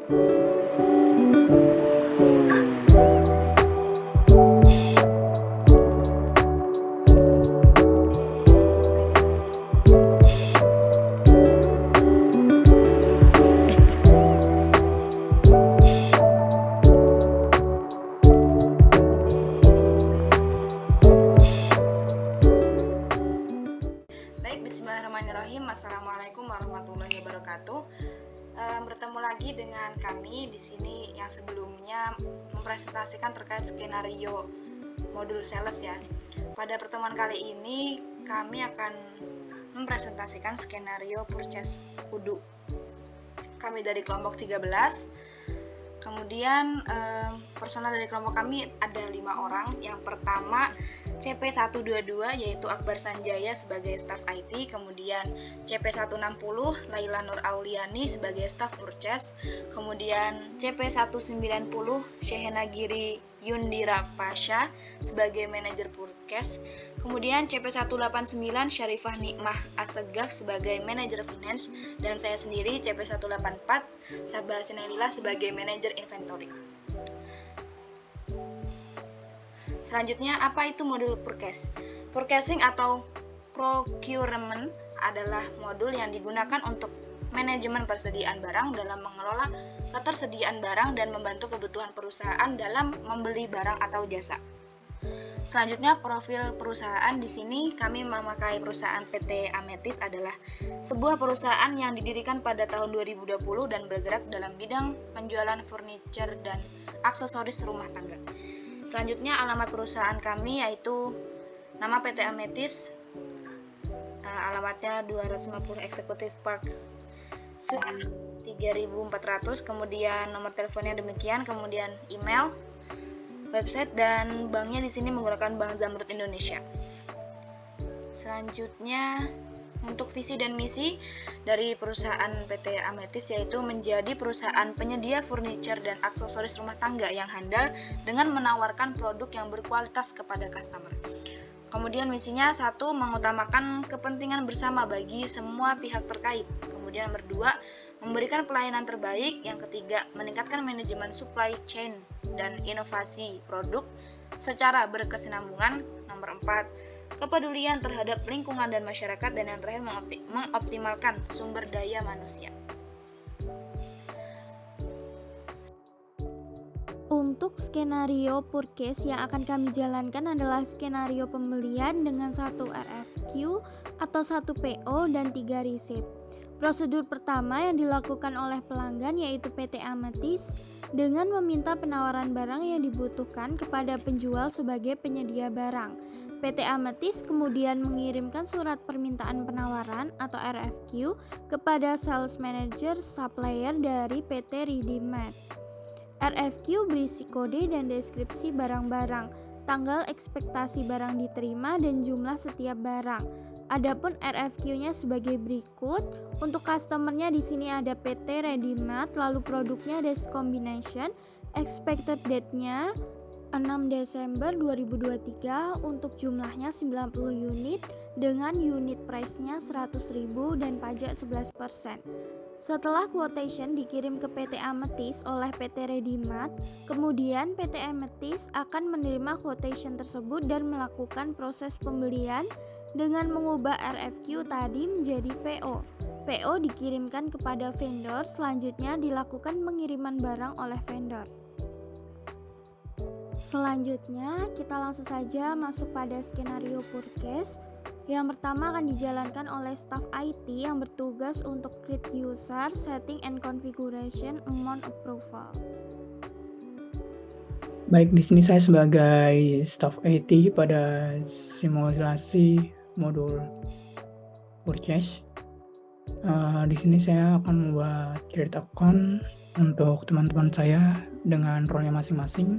Baik, bismillahirrahmanirrahim. Assalamualaikum warahmatullahi wabarakatuh. Bertemu lagi dengan kami di sini yang sebelumnya mempresentasikan terkait skenario modul sales ya. Pada pertemuan kali ini kami akan mempresentasikan skenario purchase kudu. Kami dari kelompok 13. Kemudian personal dari kelompok kami ada 5 orang. Yang pertama CP122 yaitu Akbar Sanjaya sebagai staf IT, kemudian CP160 Laila Nur Auliani sebagai staf purchase, kemudian CP190 Syehena Giri Yundira Pasha sebagai manajer purchase, kemudian CP189 Syarifah Nikmah Assegaf sebagai manajer finance, dan saya sendiri CP184 Sabah Sinelila sebagai manajer inventory. Selanjutnya, apa itu modul purchase? Purchasing atau procurement adalah modul yang digunakan untuk manajemen persediaan barang dalam mengelola ketersediaan barang dan membantu kebutuhan perusahaan dalam membeli barang atau jasa. Selanjutnya, profil perusahaan. Di sini kami memakai perusahaan PT Ametis adalah sebuah perusahaan yang didirikan pada tahun 2020 dan bergerak dalam bidang penjualan furniture dan aksesoris rumah tangga. Selanjutnya, alamat perusahaan kami yaitu nama PT Ametis, alamatnya 250 Executive Park Suite 3400, kemudian nomor teleponnya demikian, kemudian email, website, dan banknya di sini menggunakan Bank Zamrud Indonesia. Selanjutnya, untuk visi dan misi dari perusahaan PT Ametis yaitu menjadi perusahaan penyedia furniture dan aksesoris rumah tangga yang handal dengan menawarkan produk yang berkualitas kepada customer. Kemudian misinya 1. Mengutamakan kepentingan bersama bagi semua pihak terkait. Kemudian nomor 2. Memberikan pelayanan terbaik. Yang ketiga, meningkatkan manajemen supply chain dan inovasi produk secara berkesinambungan. Nomor 4. Kepedulian terhadap lingkungan dan masyarakat, dan yang terakhir mengoptimalkan sumber daya manusia. Untuk skenario purchase yang akan kami jalankan adalah skenario pembelian dengan 1 RFQ atau 1 PO dan 3 receipt. Prosedur pertama yang dilakukan oleh pelanggan yaitu PT Ametis dengan meminta penawaran barang yang dibutuhkan kepada penjual sebagai penyedia barang. PT Ametis kemudian mengirimkan surat permintaan penawaran atau RFQ kepada sales manager supplier dari PT Ready-Made. RFQ berisi kode dan deskripsi barang-barang, tanggal ekspektasi barang diterima, dan jumlah setiap barang. Adapun RFQ-nya sebagai berikut. Untuk customer-nya di sini ada PT Ready-Made, lalu produknya desk combination, expected date-nya 6 Desember 2023 untuk jumlahnya 90 unit dengan unit price-nya 100.000 dan pajak 11%. Setelah quotation dikirim ke PT Ametis oleh PT Ready-Made, kemudian PT Ametis akan menerima quotation tersebut dan melakukan proses pembelian dengan mengubah RFQ tadi menjadi PO. PO dikirimkan kepada vendor, selanjutnya dilakukan pengiriman barang oleh vendor. Selanjutnya, kita langsung saja masuk pada skenario purchase. Yang pertama akan dijalankan oleh staff IT yang bertugas untuk create user, setting and configuration, amount approval. Baik, di sini saya sebagai staff IT pada simulasi modul purchase. Di sini saya akan membuat create account untuk teman-teman saya dengan role masing-masing.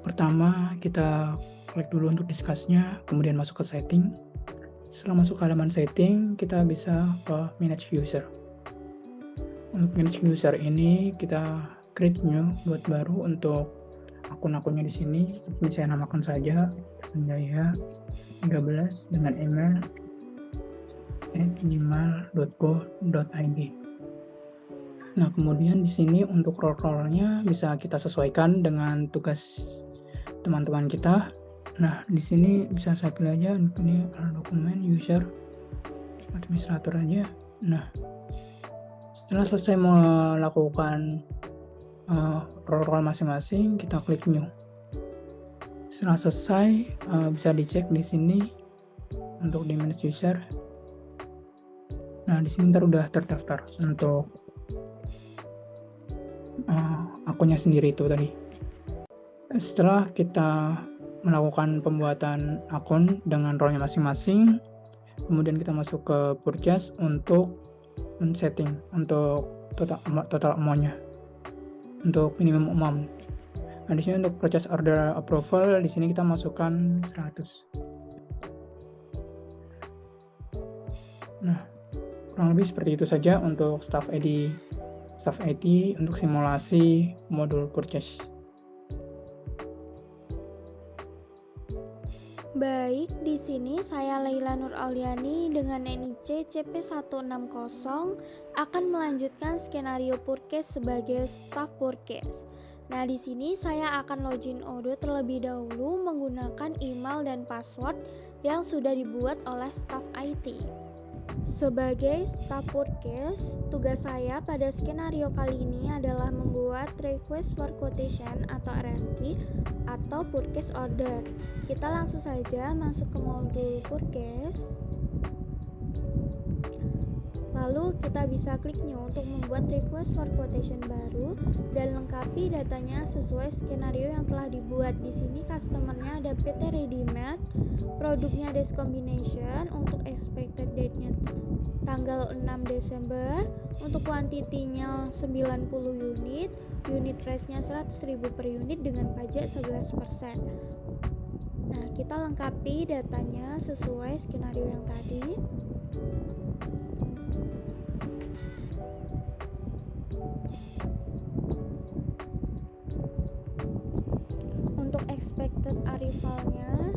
Pertama, kita klik dulu untuk discuss-nya, kemudian masuk ke setting. Setelah masuk ke halaman setting, kita bisa ke manage user. Untuk manage user ini kita create new, buat baru untuk akun-akunnya di sini. Ini saya namakan saja Sanjaya 13 dengan email @gmail.co.id. Nah, kemudian di sini untuk role-nya bisa kita sesuaikan dengan tugas teman-teman kita. Nah, di sini bisa saya pilih aja, ini dokumen user administrator aja. Nah, setelah selesai melakukan role masing-masing, kita klik new. Setelah selesai, bisa dicek di sini untuk di manage user. Nah, di sini udah terdaftar untuk akunnya sendiri itu tadi. Setelah kita melakukan pembuatan akun dengan role-nya masing-masing, kemudian kita masuk ke purchase untuk men-setting untuk total amount-nya, untuk minimum amount. Nah, di sini untuk purchase order approval, di sini kita masukkan 100. Nah, kurang lebih seperti itu saja untuk staff IT untuk simulasi modul purchase. Baik, di sini saya Laila Nur Auliani dengan NIC CP160 akan melanjutkan skenario purchase sebagai staff purchase. Nah, di sini saya akan login Odoo terlebih dahulu menggunakan email dan password yang sudah dibuat oleh staff IT. Sebagai staff purchase, tugas saya pada skenario kali ini adalah membuat request for quotation atau RFQ atau purchase order. Kita langsung saja masuk ke modul purchase. Lalu kita bisa klik new untuk membuat request for quotation baru dan lengkapi datanya sesuai skenario yang telah dibuat. Di sini customernya ada PT Readymade, produknya Desk Combination, untuk expected date-nya tanggal 6 Desember, untuk quantity-nya 90 unit price-nya 100.000 per unit dengan pajak 11%. Nah, kita lengkapi datanya sesuai skenario yang tadi. Untuk expected arrival-nya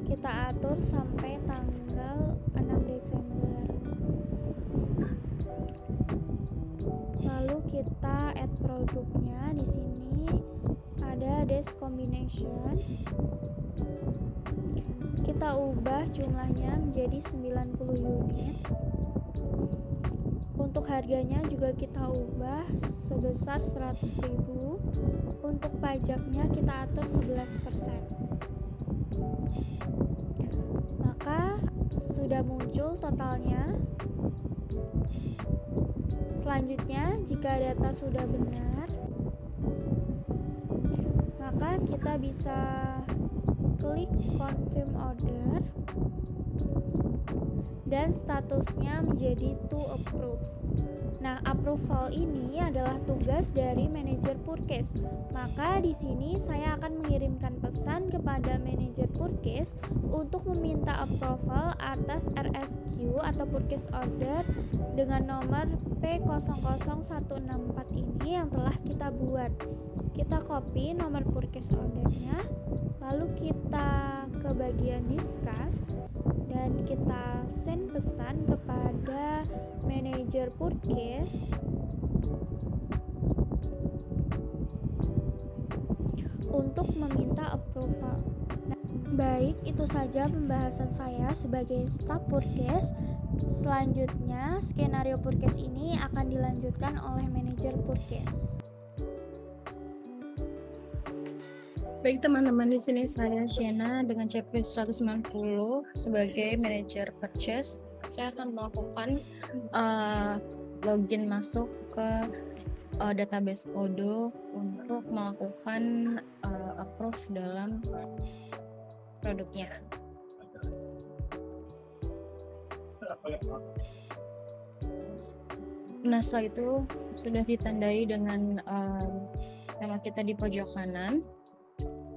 kita atur sampai tanggal 6 Desember. Lalu kita add produknya, di sini ada Desk Combination. Kita ubah jumlahnya menjadi 90 unit. Untuk harganya juga kita ubah sebesar 100.000. Untuk pajaknya kita atur 11%. Maka sudah muncul totalnya. Selanjutnya, jika data sudah benar, maka kita bisa klik confirm order dan statusnya menjadi to approve. Nah, approval ini adalah tugas dari manajer purchase. Maka di sini saya akan mengirimkan pesan kepada manajer purchase untuk meminta approval atas RFQ atau purchase order dengan nomor P00164 ini yang telah kita buat. Kita copy nomor purchase ordernya, lalu kita ke bagian discuss dan kita send pesan kepada manajer purchase untuk meminta approval. Nah, baik, itu saja pembahasan saya sebagai staff purchase. Selanjutnya, skenario purchase ini akan dilanjutkan oleh manajer purchase. Baik teman-teman, di sini saya Shena dengan CP 190 sebagai manajer purchase. Saya akan melakukan login masuk ke database Odoo untuk melakukan approve dalam produknya. Nah, setelah itu sudah ditandai dengan nama kita di pojok kanan.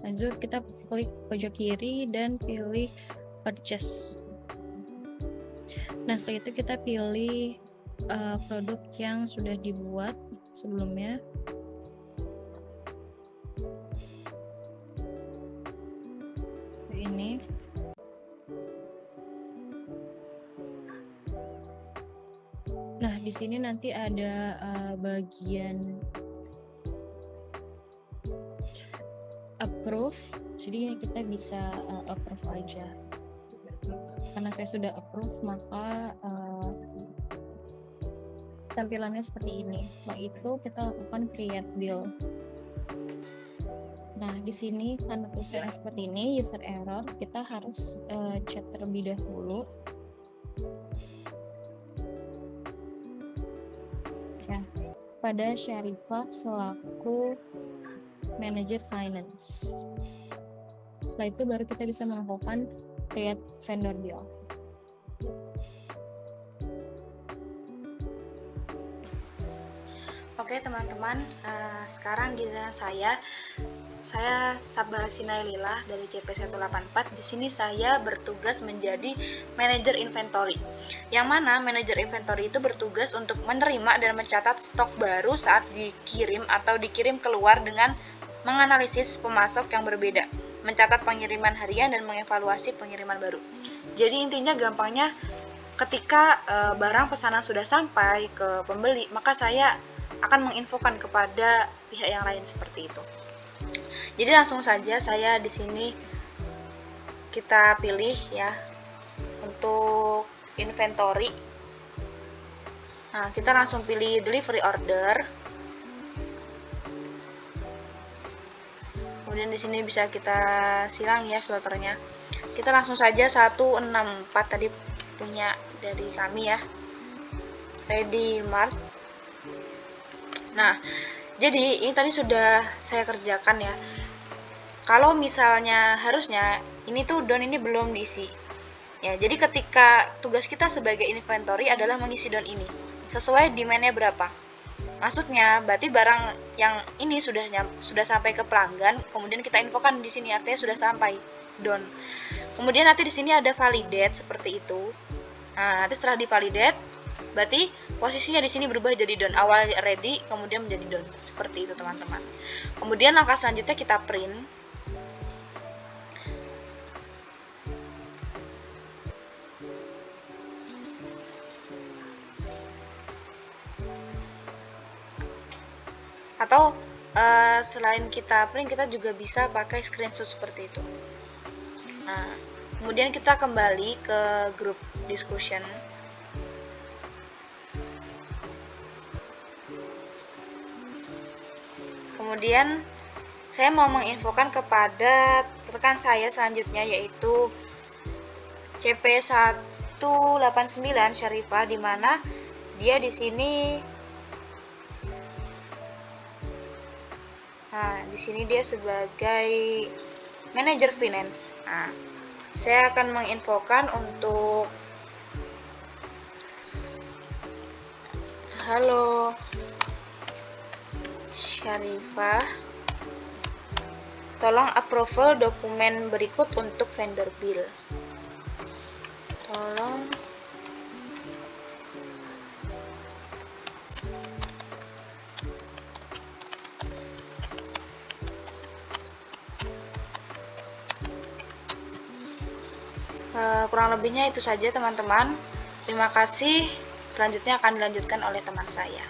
Lanjut kita klik pojok kiri dan pilih purchase. Nah, setelah itu kita pilih produk yang sudah dibuat sebelumnya. Ini. Nah, di sini nanti ada bagian approve, jadi kita bisa approve aja. Karena saya sudah approve, maka tampilannya seperti ini. Setelah itu kita lakukan create bill. Nah, di sini karena tulisannya seperti ini, user error, kita harus chat terlebih dahulu. Ya, pada Syarifah selaku manager finance. Setelah itu baru kita bisa melakukan create vendor bill. Oke teman-teman, sekarang giliran saya Sabah Sinailillah dari CP184. Di sini saya bertugas menjadi manajer inventory. Yang mana manajer inventory itu bertugas untuk menerima dan mencatat stok baru saat dikirim atau dikirim keluar dengan menganalisis pemasok yang berbeda, mencatat pengiriman harian dan mengevaluasi pengiriman baru. Jadi intinya gampangnya ketika barang pesanan sudah sampai ke pembeli, maka saya akan menginfokan kepada pihak yang lain seperti itu. Jadi langsung saja saya di sini kita pilih ya untuk inventory. Nah, kita langsung pilih delivery order. Kemudian di sini bisa kita silang ya filternya. Kita langsung saja 164 tadi punya dari kami ya. Ready Mart. Nah, jadi ini tadi sudah saya kerjakan ya. Kalau misalnya harusnya ini tuh don ini belum diisi. Ya, jadi ketika tugas kita sebagai inventory adalah mengisi don ini sesuai demand-nya berapa. Maksudnya berarti barang yang ini sudah sampai ke pelanggan, kemudian kita infokan di sini artinya sudah sampai don. Kemudian nanti di sini ada validate seperti itu. Nah, nanti setelah divalidate berarti posisinya di sini berubah jadi don. Awal ready, kemudian menjadi don. Seperti itu, teman-teman. Kemudian langkah selanjutnya kita print. Atau selain kita print, kita juga bisa pakai screenshot seperti itu. Nah, kemudian kita kembali ke grup discussion. Kemudian saya mau menginfokan kepada rekan saya selanjutnya, yaitu CP189 Syarifah, di mana dia di sini. Nah, di sini dia sebagai manajer finance. Nah, saya akan menginfokan untuk halo Syarifah, tolong approval dokumen berikut untuk vendor bill. Tolong kurang lebihnya itu saja, teman-teman. Terima kasih. Selanjutnya akan dilanjutkan oleh teman saya.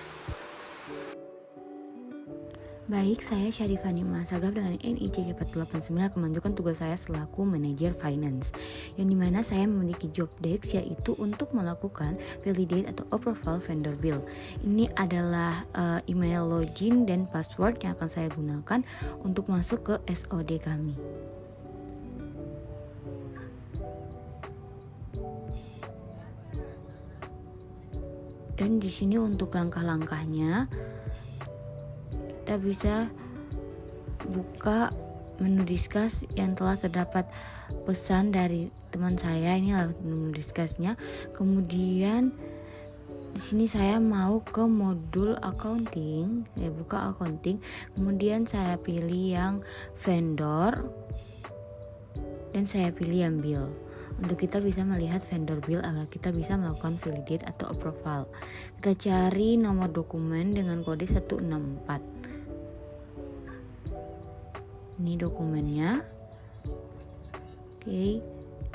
Baik, saya Syarifah Nima Sagaf dengan NIC 489 akan menunjukkan tugas saya selaku manajer finance, yang dimana saya memiliki job desk, yaitu untuk melakukan validate atau approval vendor bill. Ini adalah email login dan password yang akan saya gunakan untuk masuk ke SOD kami. Dan di sini untuk langkah-langkahnya, kita bisa buka menu discuss yang telah terdapat pesan dari teman saya. Ini adalah menu discussnya. Kemudian di sini saya mau ke modul accounting, saya buka accounting. Kemudian saya pilih yang vendor dan saya pilih yang bill. Untuk kita bisa melihat vendor bill agar kita bisa melakukan validate atau approval. Kita cari nomor dokumen dengan kode 164. Ini dokumennya. Oke.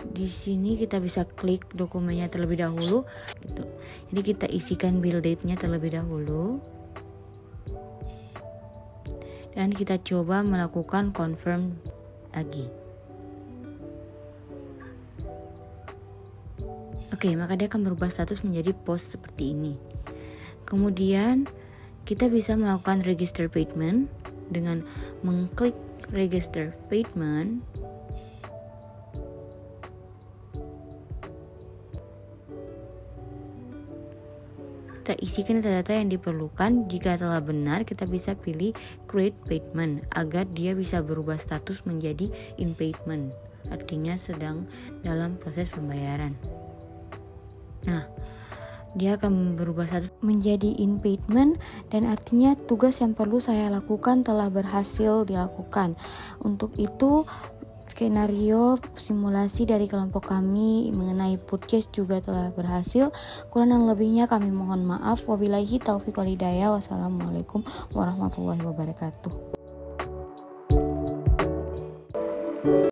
Di sini kita bisa klik dokumennya terlebih dahulu gitu. Jadi kita isikan build date-nya terlebih dahulu. Dan kita coba melakukan confirm lagi. Oke, maka dia akan berubah status menjadi post seperti ini. Kemudian kita bisa melakukan register payment dengan mengklik register payment. Kita isikan data-data yang diperlukan. Jika telah benar, kita bisa pilih create payment agar dia bisa berubah status menjadi in payment, artinya sedang dalam proses pembayaran. Nah, dia akan berubah status menjadi in payment dan artinya tugas yang perlu saya lakukan telah berhasil dilakukan. Untuk itu, skenario simulasi dari kelompok kami mengenai podcast juga telah berhasil. Kurang dan lebihnya kami mohon maaf. Wabillahi taufiq wal hidayah. Wassalamualaikum warahmatullahi wabarakatuh.